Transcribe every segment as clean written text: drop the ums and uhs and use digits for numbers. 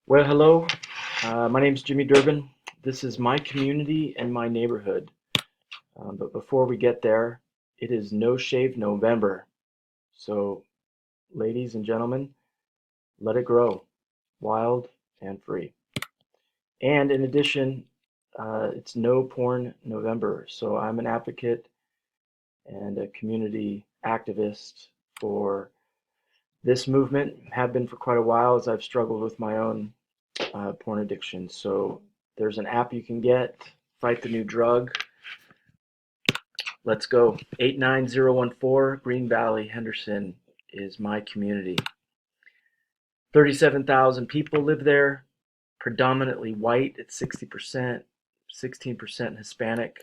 Well, hello. My name's Jimmy Durbin. This is my community and my neighborhood. But before we get there, it is No Shave November. So, ladies and gentlemen, let it grow, wild and free. And in addition, it's No Porn November. So, I'm an advocate and a community activist for this movement. Have been for quite a while as I've struggled with my own porn addiction. So there's an app you can get, Fight the New Drug. Let's go. 89014 Green Valley, Henderson is my community. 37,000 people live there, predominantly white at 60%, 16% Hispanic,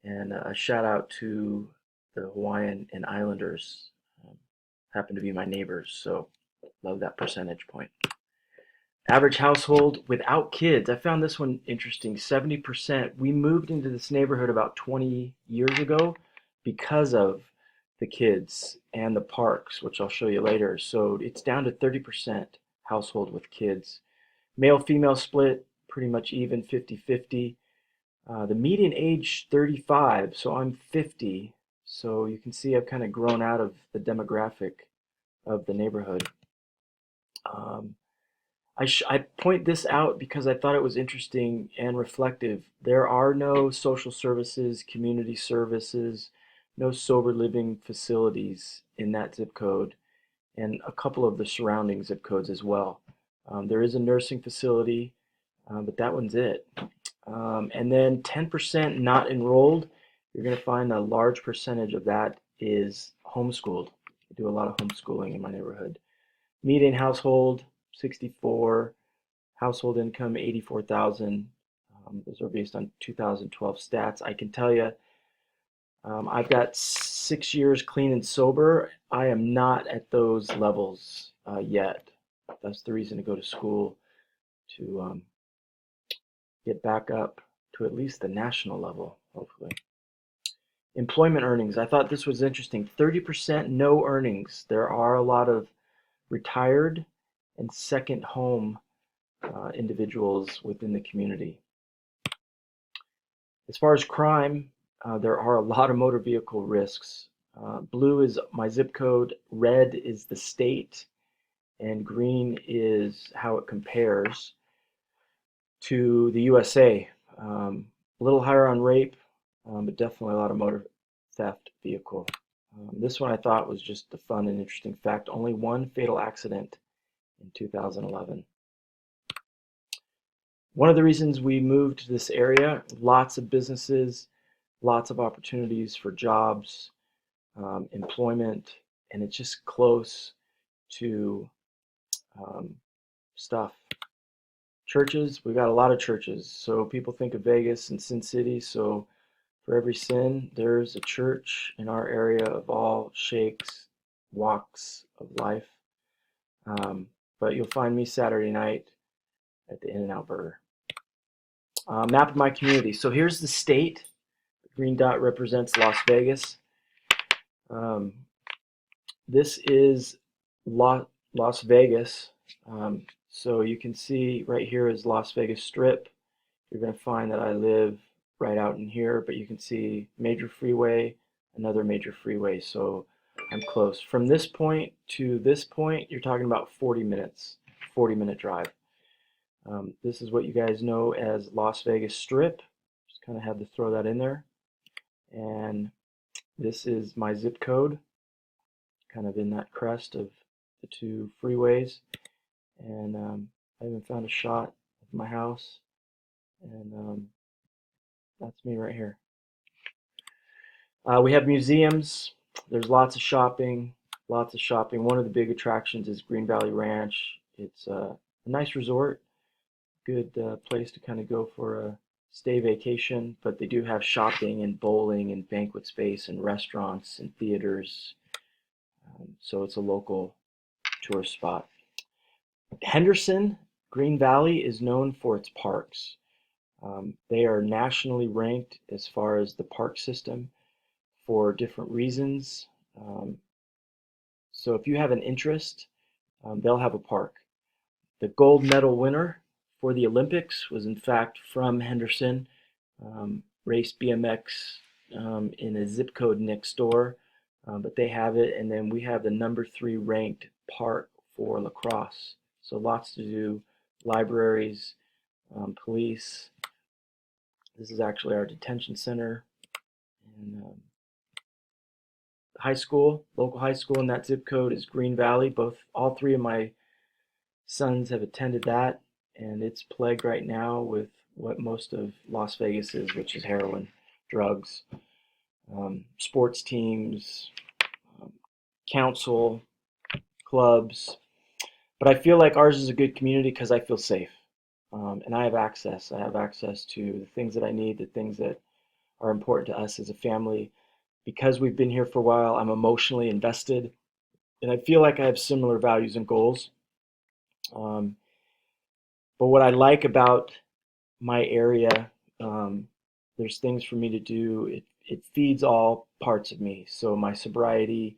and a shout out to the Hawaiian and Islanders. Happen to be my neighbors, so love that percentage point. Average household without kids. I found this one interesting. 70%. We moved into this neighborhood about 20 years ago because of the kids and the parks, which I'll show you later. So it's down to 30% household with kids. Male female split, pretty much even 50-50. The median age 35, so I'm 50. So you can see I've kind of grown out of the demographic of the neighborhood. Um, I point this out because I thought it was interesting and reflective. There are no social services, community services, no sober living facilities in that zip code, and a couple of the surrounding zip codes as well. There is a nursing facility, but that one's it. And then 10% not enrolled. You're going to find a large percentage of that is homeschooled. I do a lot of homeschooling in my neighborhood. Median household 64, household income 84,000. Those are based on 2012 stats. I can tell you, I've got 6 years clean and sober. I am not at those levels yet. That's the reason to go to school to get back up to at least the national level, hopefully. Employment earnings. I thought this was interesting. 30% no earnings. There are a lot of retired and second home individuals within the community. As far as crime, there are a lot of motor vehicle risks. Blue is my zip code, red is the state, and green is how it compares to the USA. A little higher on rape, but definitely a lot of motor theft vehicle. This one I thought was just a fun and interesting fact. Only one fatal accident in 2011. One of the reasons we moved to this area, lots of businesses, lots of opportunities for jobs, employment, and it's just close to um, stuff. Churches, we got a lot of churches. So people think of Vegas and Sin City. So for every sin, there's a church in our area of all shakes, walks of life. But you'll find me Saturday night at the In-N-Out Burger. Map of my community. So here's the state. The green dot represents Las Vegas. Um, this is Las Vegas. So you can see right here is Las Vegas Strip. You're going to find that I live right out in here, but you can see major freeway, another major freeway. So I'm close. From this point to this point, you're talking about 40 minutes, 40-minute drive. This is what you guys know as Las Vegas Strip. Just kind of had to throw that in there. And this is my zip code, kind of in that crest of the two freeways. And I even found a shot of my house. And that's me right here. We have museums. There's lots of shopping, lots of shopping. One of the big attractions is Green Valley Ranch. It's a nice resort, good place to kind of go for a stay vacation, but they do have shopping and bowling and banquet space and restaurants and theaters. So it's a local tourist spot. Henderson, Green Valley is known for its parks. They are nationally ranked as far as the park system for different reasons. So if you have an interest, they'll have a park. The gold medal winner for the Olympics was in fact from Henderson, raced BMX in a zip code next door, but they have it. And then we have the #3 ranked park for lacrosse. So lots to do, libraries, police. This is actually our detention center. And high school, local high school in that zip code is Green Valley. All three of my sons have attended that, and it's plagued right now with what most of Las Vegas is, which is heroin, drugs, sports teams, council, clubs. But I feel like ours is a good community because I feel safe, and I have access. I have access to the things that I need, the things that are important to us as a family. Because we've been here for a while, I'm emotionally invested, and I feel like I have similar values and goals. Um, but what I like about my area, there's things for me to do. It feeds all parts of me. So my sobriety,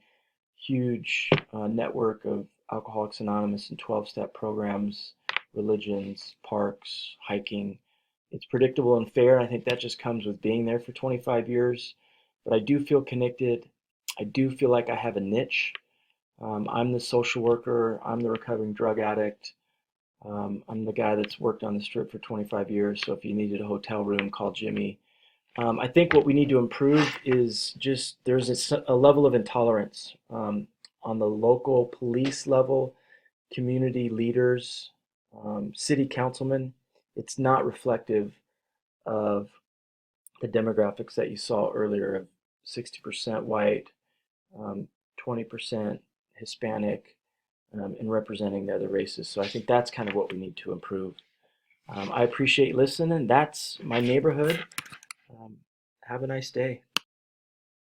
huge network of Alcoholics Anonymous and 12-step programs, religions, parks, hiking. It's predictable and fair. I think that just comes with being there for 25 years. But I do feel connected. I do feel like I have a niche. I'm the social worker. I'm the recovering drug addict. I'm the guy that's worked on the strip for 25 years. So if you needed a hotel room, call Jimmy. I think what we need to improve is just there's a level of intolerance on the local police level, community leaders, city councilmen. It's not reflective of the demographics that you saw earlier of 60% white, 20% Hispanic, and representing the other races. So I think that's kind of what we need to improve. I appreciate listening. That's my neighborhood. Have a nice day.